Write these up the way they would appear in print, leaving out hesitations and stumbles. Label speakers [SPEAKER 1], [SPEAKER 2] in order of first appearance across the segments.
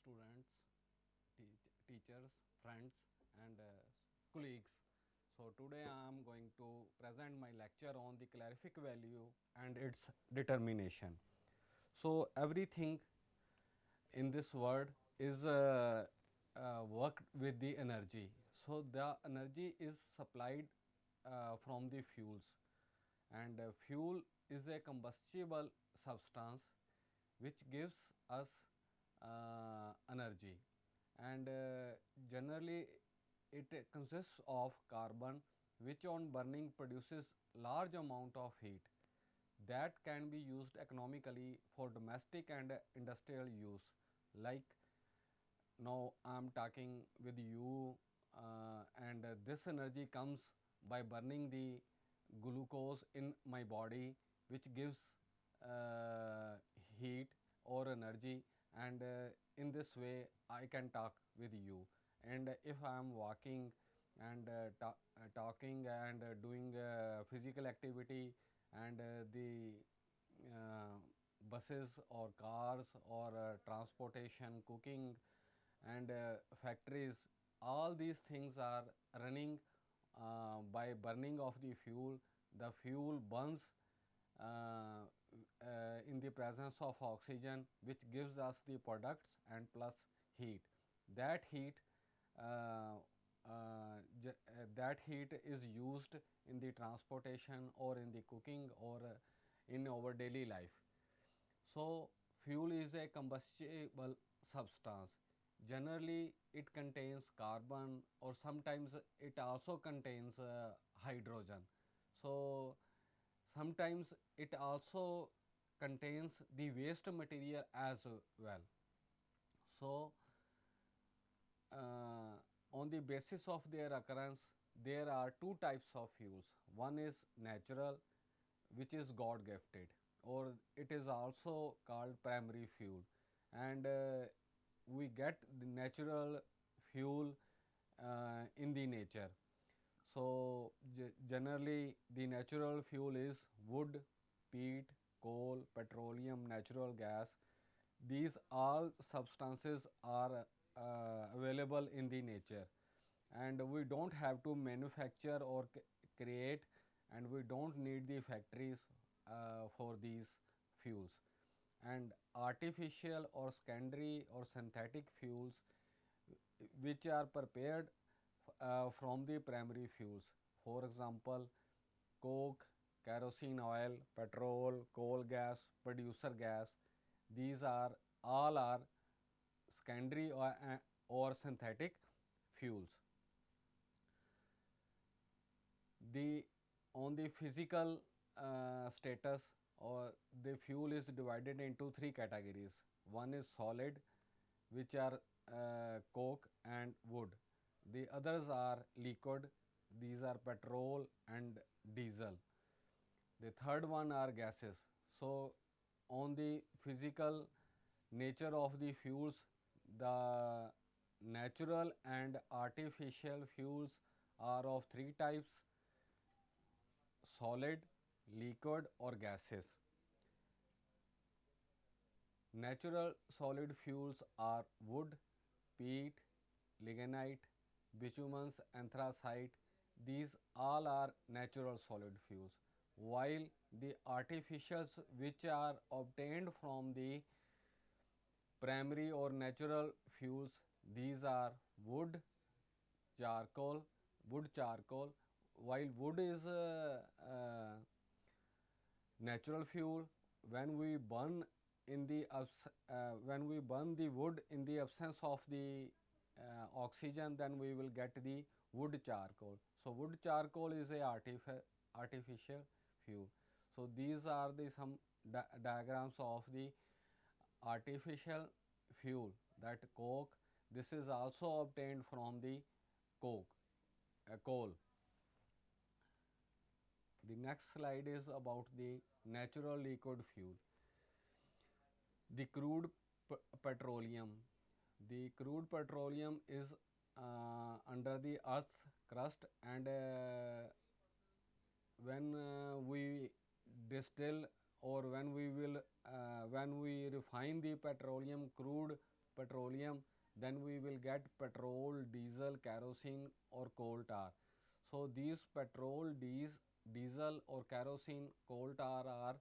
[SPEAKER 1] students, teachers, friends and colleagues. So today I am going to present my lecture on the calorific value and its determination. So everything in this world is worked with the energy. So the energy is supplied from the fuels, and fuel is a combustible substance which gives us energy, and generally it consists of carbon, which on burning produces large amount of heat that can be used economically for domestic and industrial use. Like now I am talking with you, and this energy comes by burning the glucose in my body, which gives heat or energy, and in this way I can talk with you. And if I am walking and talking and doing physical activity, and the uh, buses or cars or transportation, cooking and factories, all these things are running by burning of the fuel. The fuel burns in the presence of oxygen, which gives us the products and plus heat. That heat that heat is used in the transportation or in the cooking or in our daily life. So fuel is a combustible substance. Generally it contains carbon, or sometimes it also contains hydrogen. So sometimes it also contains the waste material as well. So on the basis of their occurrence, there are two types of fuels. One is natural, which is God gifted, or it is also called primary fuel, and we get the natural fuel in the nature. So generally the natural fuel is wood, peat, coal, petroleum, natural gas. These all substances are available in the nature, and we don't have to manufacture or create, and we don't need the factories for these fuels. And artificial or secondary or synthetic fuels, which are prepared from the primary fuels. For example, coke, kerosene oil, petrol, coal gas, producer gas. These are all are secondary or synthetic fuels. The on the physical status, or the fuel is divided into three categories. One is solid, which are coke and wood. The others are liquid, these are petrol and diesel. The third one are gases. So on the physical nature of the fuels, the natural and artificial fuels are of three types: solid, liquid or gases. Natural solid fuels are wood, peat, lignite, bitumenous, anthracite. These all are natural solid fuels, while the artificials, which are obtained from the primary or natural fuels, these are wood, charcoal, wood charcoal. While wood is natural fuel, when we burn in the when we burn the wood in the absence of the oxygen, then we will get the wood charcoal. So wood charcoal is a artificial fuel. So these are the some diagrams of the artificial fuel, that coke. This is also obtained from the coal. The next slide is about the natural liquid fuel. The crude petroleum. The crude petroleum is under the earth's crust, and when we distill, or when we refine the petroleum crude petroleum, then we will get petrol, diesel, kerosene or coal tar. So these petrol, diesel or kerosene, coal tar are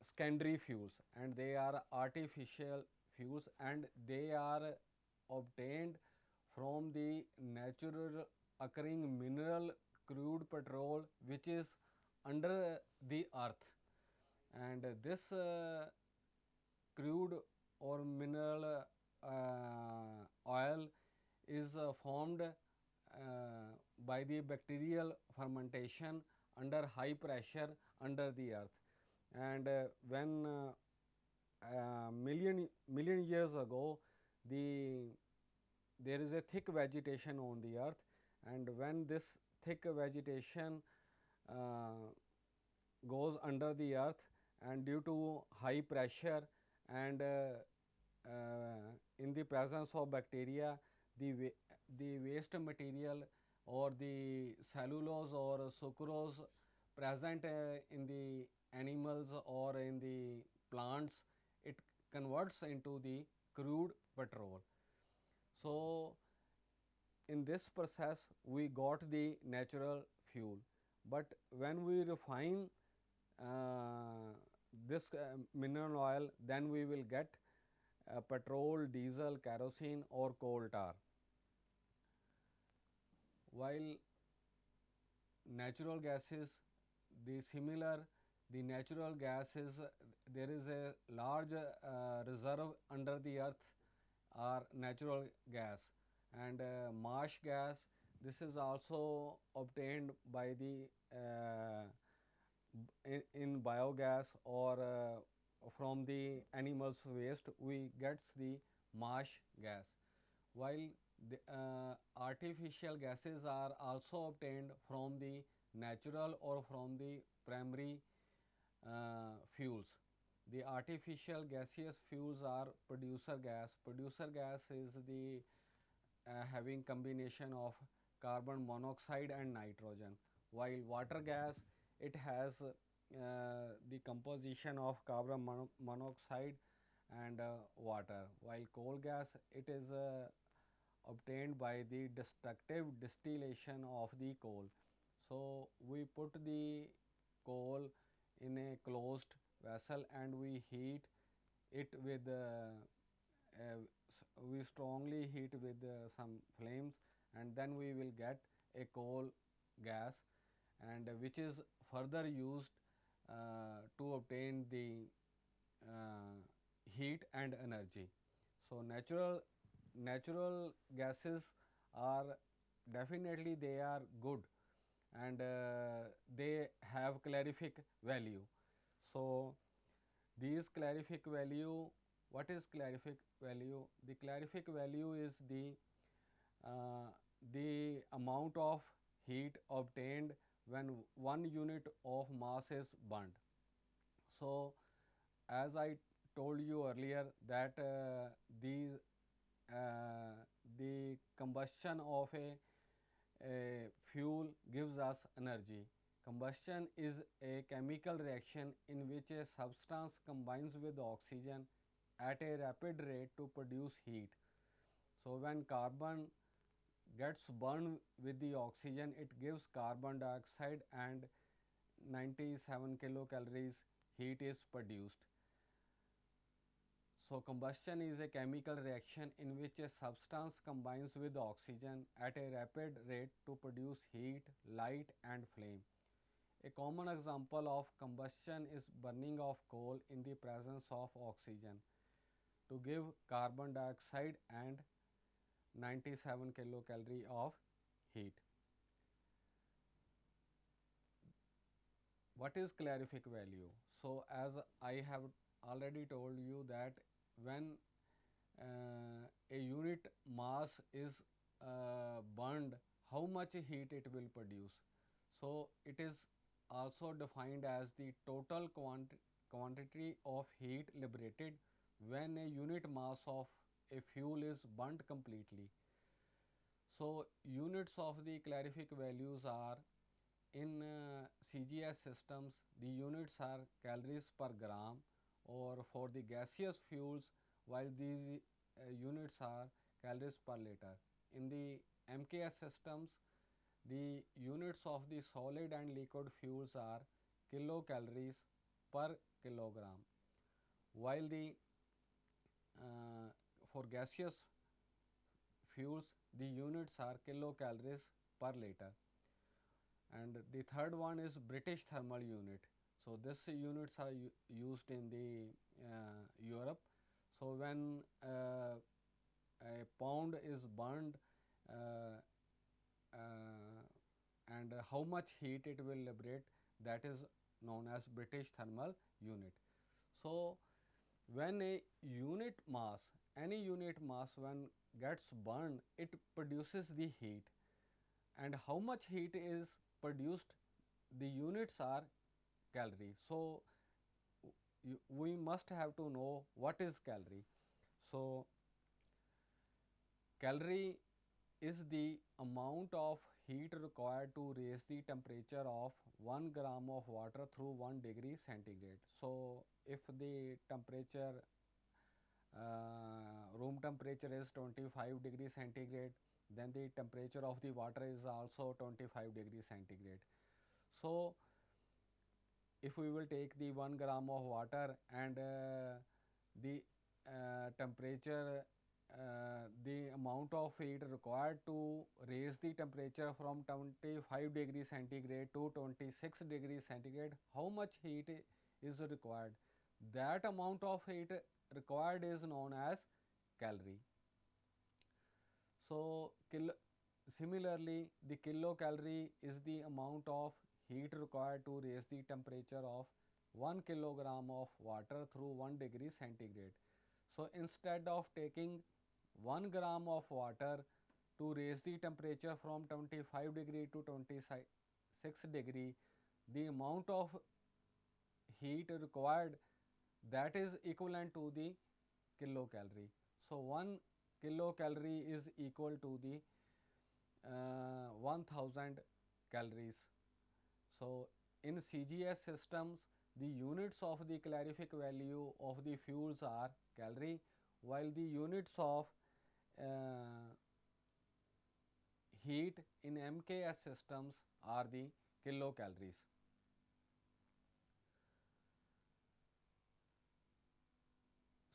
[SPEAKER 1] secondary fuels, and they are artificial fuels, and they are obtained from the natural occurring mineral crude petrol which is under the earth. And this crude or mineral oil is formed by the bacterial fermentation under high pressure under the earth. And when million years ago, there is a thick vegetation on the earth, and when this thick vegetation goes under the earth, and due to high pressure and in the presence of bacteria, the waste material or the cellulose or sucrose present in the animals or in the plants, it converts into the crude petrol. So in this process we got the natural fuel, but when we refine this mineral oil, then we will get petrol, diesel, kerosene or coal tar. While natural gases, the natural gases, there is a large reserve under the earth are natural gas, and marsh gas, this is also obtained by the in biogas or from the animals waste we gets the marsh gas, while the artificial gases are also obtained from the natural or from the primary fuels. The artificial gaseous fuels are producer gas. Producer gas is the having combination of carbon monoxide and nitrogen, while water gas, it has the composition of carbon monoxide and water, while coal gas, it is obtained by the destructive distillation of the coal. So we put the coal in a closed vessel and we heat it with we strongly heat with some flames, and then we will get a coal gas, and which is further used to obtain the heat and energy. So natural gases are definitely they are good, and they have calorific value. So these calorific value, what is calorific value? The calorific value is the amount of heat obtained when 1 unit of mass is burnt. So as I told you earlier that the combustion of a fuel gives us energy. Combustion is a chemical reaction in which a substance combines with oxygen at a rapid rate to produce heat. So when carbon gets burned with the oxygen, it gives carbon dioxide and 97 kilocalories heat is produced. So combustion is a chemical reaction in which a substance combines with oxygen at a rapid rate to produce heat, light and flame. A common example of combustion is burning of coal in the presence of oxygen to give carbon dioxide and 97 kilocalorie of heat. What is calorific value? So as I have already told you that when a unit mass is burned, how much heat it will produce. So it is also defined as the total quantity of heat liberated when a unit mass of a fuel is burnt completely. So units of the calorific values are in CGS systems, the units are calories per gram, or for the gaseous fuels while these units are calories per liter. In the MKS systems, the units of the solid and liquid fuels are kilocalories per kilogram, while the for gaseous fuels the units are kilocalories per liter. And the third one is British thermal unit. So this units are used in the Europe. So when a pound is burned, uh, and how much heat it will liberate, that is known as British thermal unit. So when a unit mass, any unit mass when gets burned, it produces the heat, and how much heat is produced, the units are calorie. So we must have to know what is calorie. So calorie is the amount of heat required to raise the temperature of 1 gram of water through 1 degree centigrade. So if the temperature, room temperature is 25 degree centigrade, then the temperature of the water is also 25 degree centigrade. So if we will take the 1 gram of water and the temperature, the amount of heat required to raise the temperature from 25 degree centigrade to 26 degree centigrade, how much heat is required? That amount of heat required is known as calorie. So similarly, the kilocalorie is the amount of heat required to raise the temperature of 1 kilogram of water through 1 degree centigrade. So instead of taking 1 gram of water to raise the temperature from 25 degree to 26 degree, the amount of heat required, that is equivalent to the kilocalorie. So 1 kilocalorie is equal to the 1000 calories. So in CGS systems, the units of the calorific value of the fuels are calorie, while the units of heat in MKS systems are the kilocalories.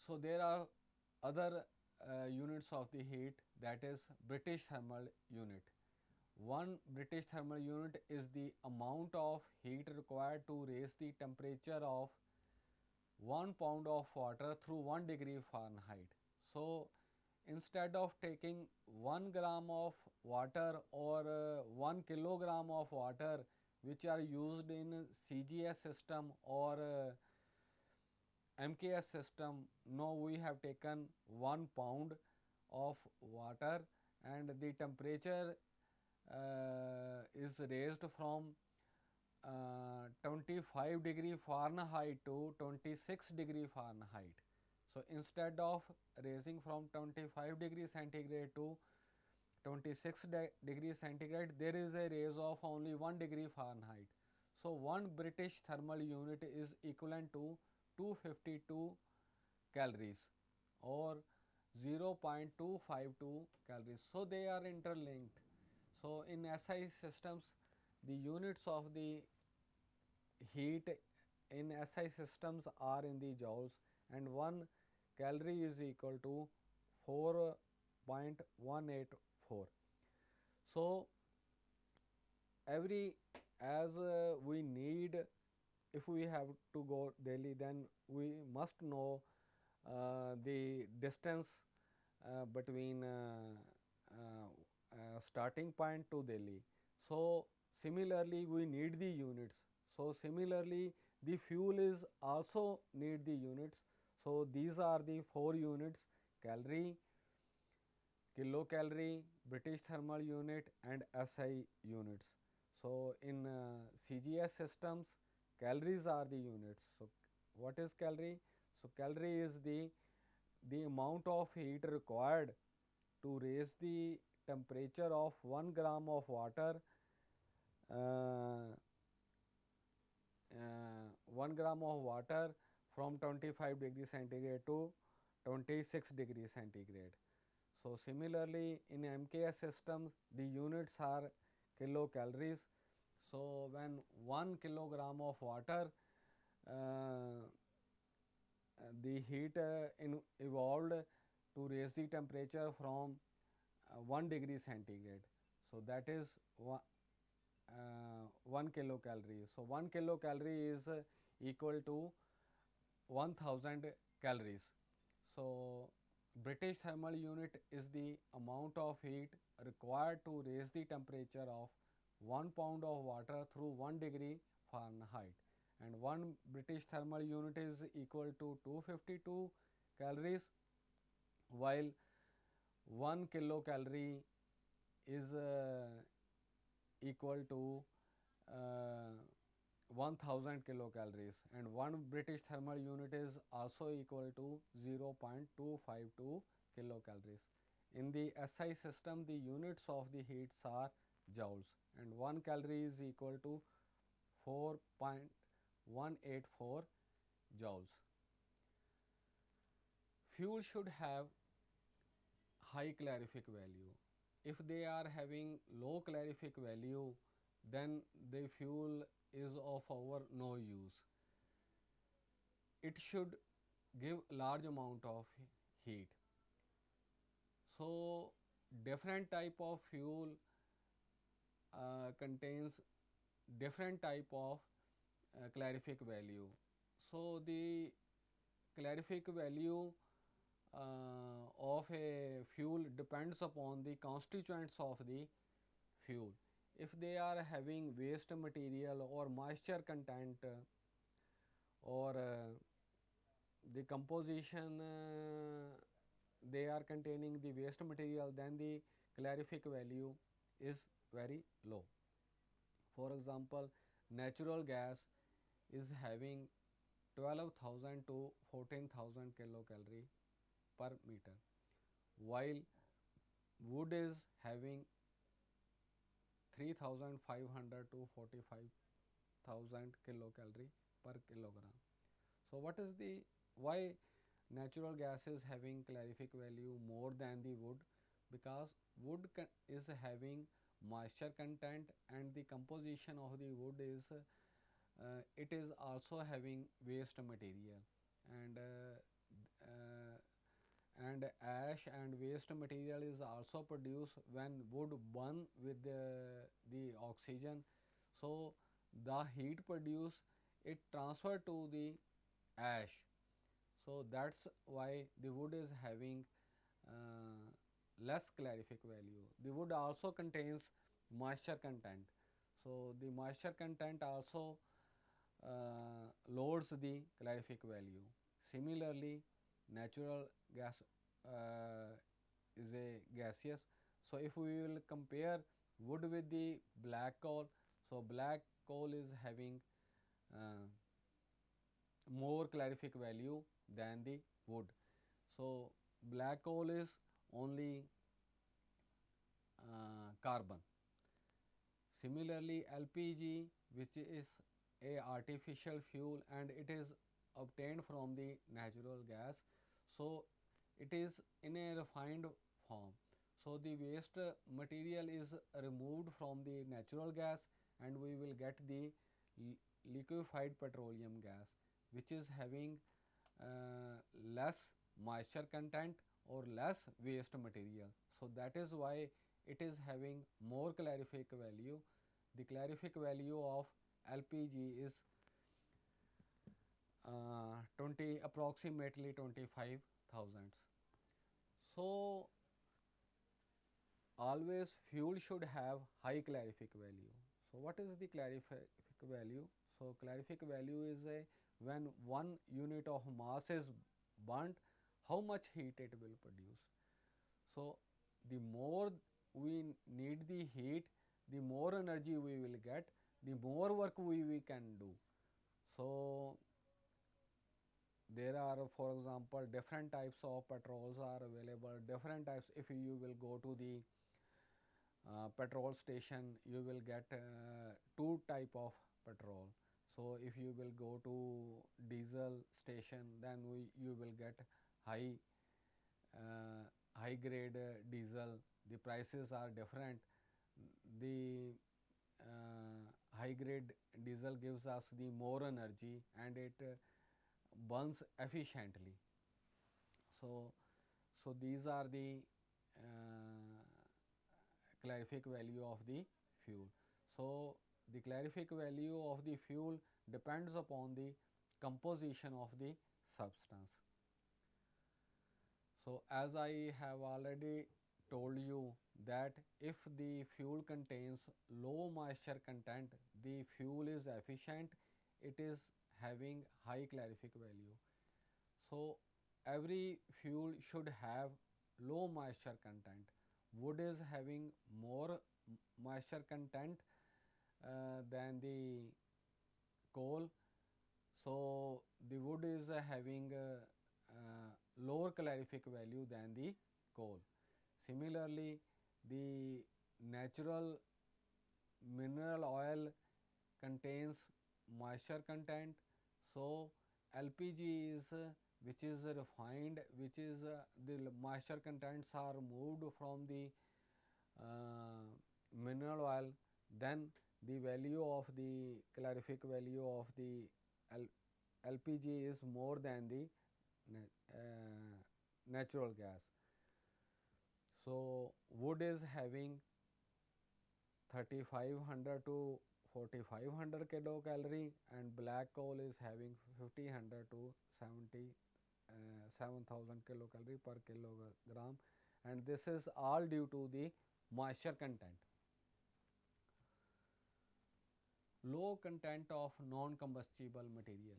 [SPEAKER 1] So there are other units of the heat, that is British thermal unit. One British thermal unit is the amount of heat required to raise the temperature of 1 pound of water through 1 degree Fahrenheit. So instead of taking 1 gram of water or 1 kilogram of water which are used in CGS system or MKS system, now we have taken 1 pound of water and the temperature is raised from 25 degree Fahrenheit to 26 degree Fahrenheit. So instead of raising from 25 degree centigrade to 26 degree centigrade, there is a raise of only 1 degree Fahrenheit. So 1 British thermal unit is equivalent to 252 calories or 0.252 calories. So they are interlinked. So in SI systems, the units of the heat in SI systems are in the joules, and 1 calorie is equal to 4.184. So every as we need, if we have to go Delhi, then we must know the distance between starting point to Delhi. So similarly we need the units. So similarly the fuel is also need the units. So these are the 4 units: calorie, kilocalorie, British thermal unit and SI units. So in CGS systems, calories are the units. So what is calorie? So calorie is the amount of heat required to raise the temperature of 1 gram of water, uh, 1 gram of water from 25 degree centigrade to 26 degrees centigrade. So similarly in MKS system the units are kilocalories. So when 1 kilogram of water uh, the heat evolved to raise the temperature from 1 degree centigrade. So that is 1 kilocalorie. So 1 kilocalorie is equal to 1000 calories. So British thermal unit is the amount of heat required to raise the temperature of 1 pound of water through 1 degree Fahrenheit, and 1 British thermal unit is equal to 252 calories, while 1 kilocalorie is equal to uh, 1000 kilocalories, and 1 British thermal unit is also equal to 0.252 kilocalories. In the SI system, the units of the heats are joules, and 1 calorie is equal to 4.184 joules. Fuel should have high calorific value. If they are having low calorific value, then the fuel is of our no use. It should give large amount of heat. So different type of fuel contains different type of calorific value. So the calorific value of a fuel depends upon the constituents of the fuel. If they are having waste material or moisture content or the composition they are containing the waste material, then the calorific value is very low. For example, natural gas is having 12,000 to 14,000 kilocalorie per meter, while wood is having 3,500 to 45,000 kilocalorie per kilogram. So what is the why natural gas is having calorific value more than the wood? Because wood is having moisture content, and the composition of the wood is it is also having waste material, and and ash and waste material is also produced when wood burn with the oxygen. So the heat produced it transfer to the ash. So that's why the wood is having less calorific value. The wood also contains moisture content. So the moisture content also lowers the calorific value. Similarly, natural gas is a gaseous. So if we will compare wood with the black coal, so black coal is having uh, more calorific value than the wood. So black coal is only carbon. Similarly, LPG, which is a artificial fuel and it is obtained from the natural gas, so it is in a refined form. So the waste material is removed from the natural gas, and we will get the liquefied petroleum gas, which is having less moisture content or less waste material. So that is why it is having more calorific value. The calorific value of LPG is 20 approximately 25,000. So always fuel should have high calorific value. So what is the calorific value? So calorific value is a when 1 unit of mass is burnt, how much heat it will produce. So the more we need the heat, the more energy we will get, the more work we can do. So there are, for example, different types of petrols are available, different types. If you will go to the petrol station, you will get two type of petrol. So if you will go to diesel station, then you will get high high grade diesel, the prices are different. The high grade diesel gives us the more energy and it burns efficiently. So, so these are the calorific value of the fuel. So, the calorific value of the fuel depends upon the composition of the substance. So, as I have already told you that if the fuel contains low moisture content, the fuel is efficient, it is having high calorific value. So, every fuel should have low moisture content. Wood is having more moisture content than the coal. So, the wood is having lower calorific value than the coal. Similarly, the natural mineral oil contains moisture content. So, LPG is which is refined, which is the moisture contents are moved from the mineral oil, then the value of the calorific value of the LPG is more than the natural gas. So, wood is having 3500 to 4500 kilocalorie and black coal is having 5000 to 7000 kilocalorie per kilogram, and this is all due to the moisture content. Low content of non-combustible material.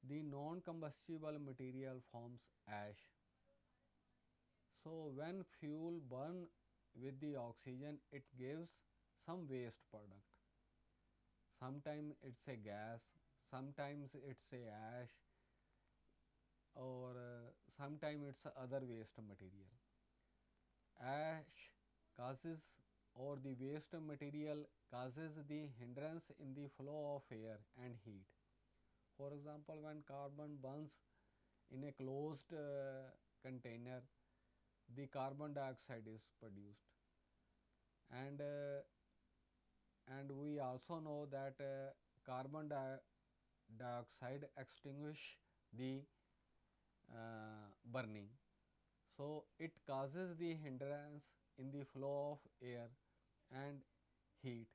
[SPEAKER 1] The non-combustible material forms ash. So, when fuel burn with the oxygen, it gives some waste product. Sometimes it's a gas, sometimes it's a ash, or sometimes it's other waste material. Ash causes, or the waste material causes the hindrance in the flow of air and heat. For example, when carbon burns in a closed container, the carbon dioxide is produced, and we also know that carbon dioxide extinguish the burning. So, it causes the hindrance in the flow of air and heat,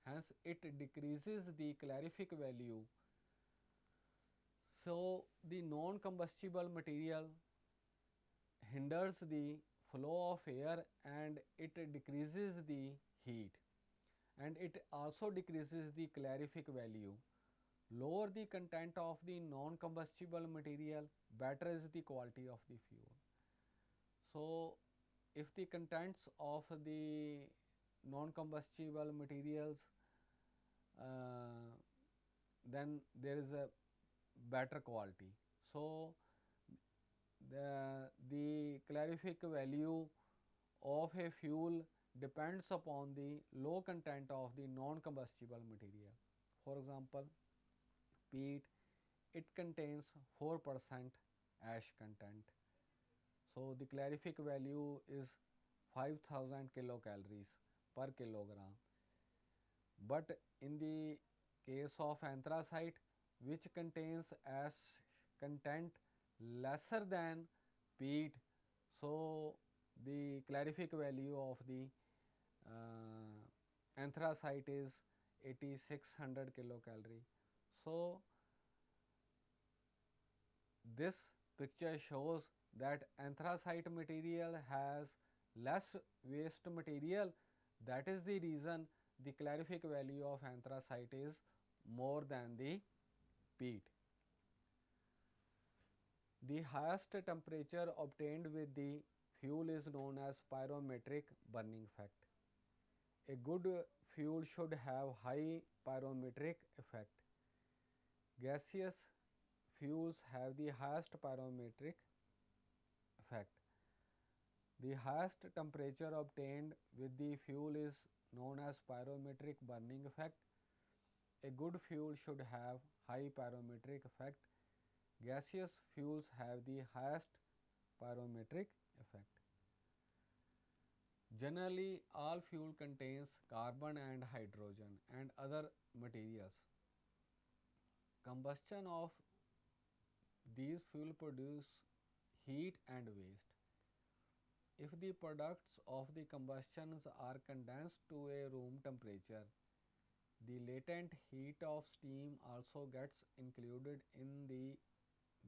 [SPEAKER 1] hence it decreases the calorific value. So, the non-combustible material hinders the flow of air and it decreases the heat, and it also decreases the calorific value. Lower the content of the non-combustible material, better is the quality of the fuel. So, if the contents of the non-combustible materials, then there is a better quality. So, the calorific value of a fuel depends upon the low content of the non-combustible material. For example, peat, it contains 4% ash content. So, the calorific value is 5000 kilocalories per kilogram. But in the case of anthracite, which contains ash content lesser than peat, so the calorific value of the anthracite is 8600 kilocalorie. So, this picture shows that anthracite material has less waste material. That is the reason the calorific value of anthracite is more than the peat. The highest temperature obtained with the fuel is known as pyrometric burning effect. A good fuel should have high pyrometric effect. Gaseous fuels have the highest pyrometric effect. The highest temperature obtained with the fuel is known as pyrometric burning effect. A good fuel should have high pyrometric effect. Gaseous fuels have the highest pyrometric effect. Generally, all fuel contains carbon and hydrogen and other materials. Combustion of these fuel produce heat and waste. If the products of the combustions are condensed to a room temperature, the latent heat of steam also gets included in the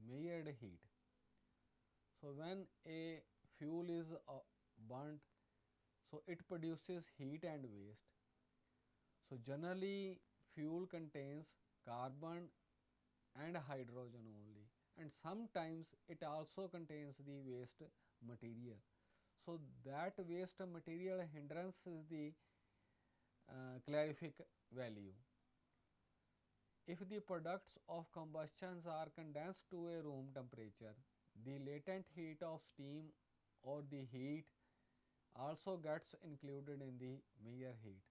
[SPEAKER 1] measured heat. So when a fuel is burnt, so it produces heat and waste. So generally fuel contains carbon and hydrogen only, and sometimes it also contains the waste material. So that waste material hindrances the calorific value. If the products of combustions are condensed to a room temperature, the latent heat of steam or the heat also gets included in the measured heat.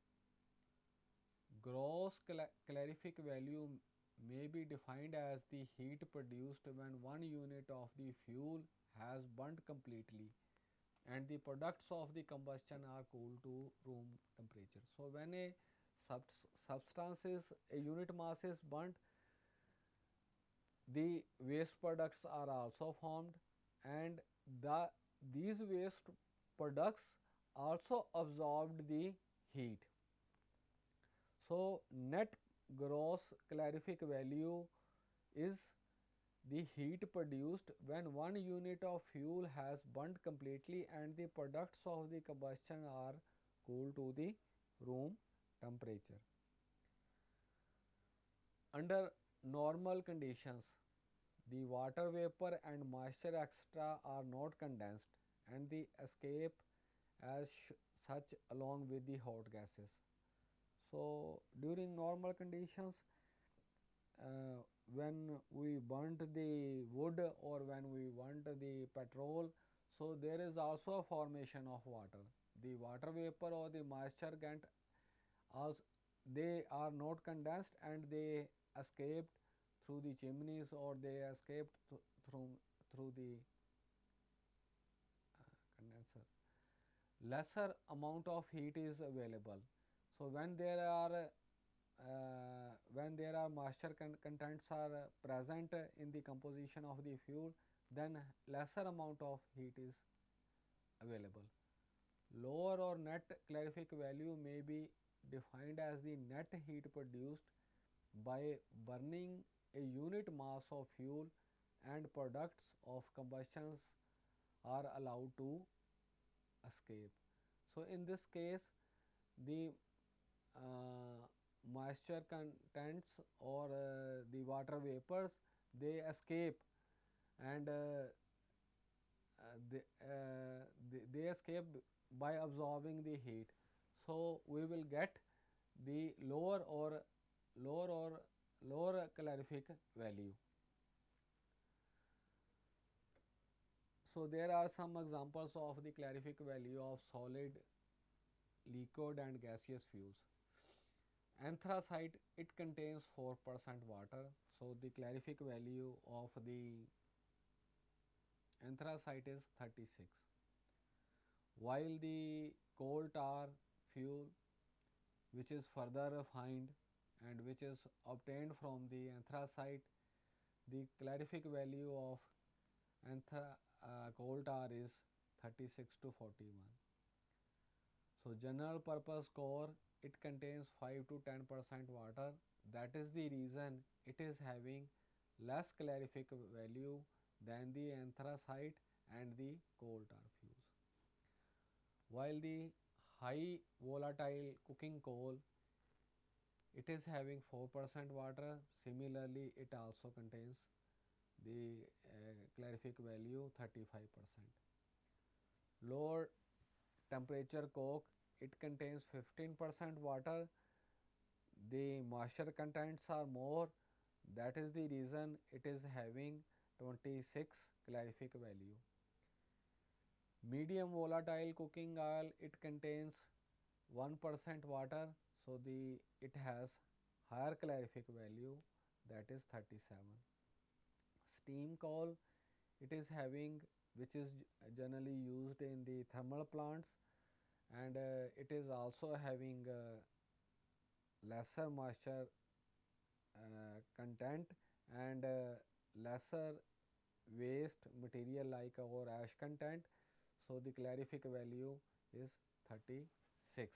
[SPEAKER 1] Gross calorific value may be defined as the heat produced when 1 unit of the fuel has burnt completely and the products of the combustion are cooled to room temperature. So when a substance is a unit mass is burnt, the waste products are also formed, and these waste products also absorbed the heat. So net gross calorific value is the heat produced when 1 unit of fuel has burnt completely and the products of the combustion are cooled to the room temperature. Under normal conditions, the water vapor and moisture extra are not condensed and they escape as such along with the hot gases. So during normal conditions, when we burnt the wood or when we burnt the petrol, so there is also a formation of water. The water vapor or the moisture get they are not condensed and they escaped through the chimneys or they escaped through the condenser. Lesser amount of heat is available. So when there are moisture contents are present in the composition of the fuel, then lesser amount of heat is available. Lower or net calorific value may be defined as the net heat produced by burning a unit mass of fuel and products of combustions are allowed to escape. So in this case, the moisture contents or the water vapors, they escape and they escape by absorbing the heat. So we will get the lower calorific value. So there are some examples of the calorific value of solid, liquid and gaseous fuels. Anthracite, it contains 4% water, so the calorific value of the anthracite is 36. While the coal tar fuel, which is further refined and which is obtained from the anthracite, the calorific value of coal tar is 36 to 41. So general purpose core, it contains 5 to 10% water. That is the reason it is having less calorific value than the anthracite and the coal tar fuels. While the high volatile cooking coal, it is having 4% water. Similarly, it also contains the calorific value 35%. Lower temperature coke, it contains 15% water. The moisture contents are more. That is the reason it is having 26 calorific value. Medium volatile cooking oil, it contains 1% water, so it has higher calorific value, that is 37. Steam coal, it is having, which is generally used in the thermal plants, and it is also having lesser moisture content and lesser waste material like our ash content. So, the calorific value is 36.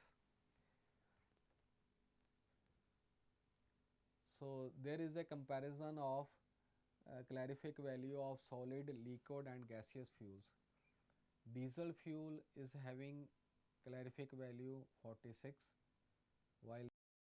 [SPEAKER 1] So, there is a comparison of calorific value of solid, liquid and gaseous fuels. Diesel fuel is having calorific value 46, while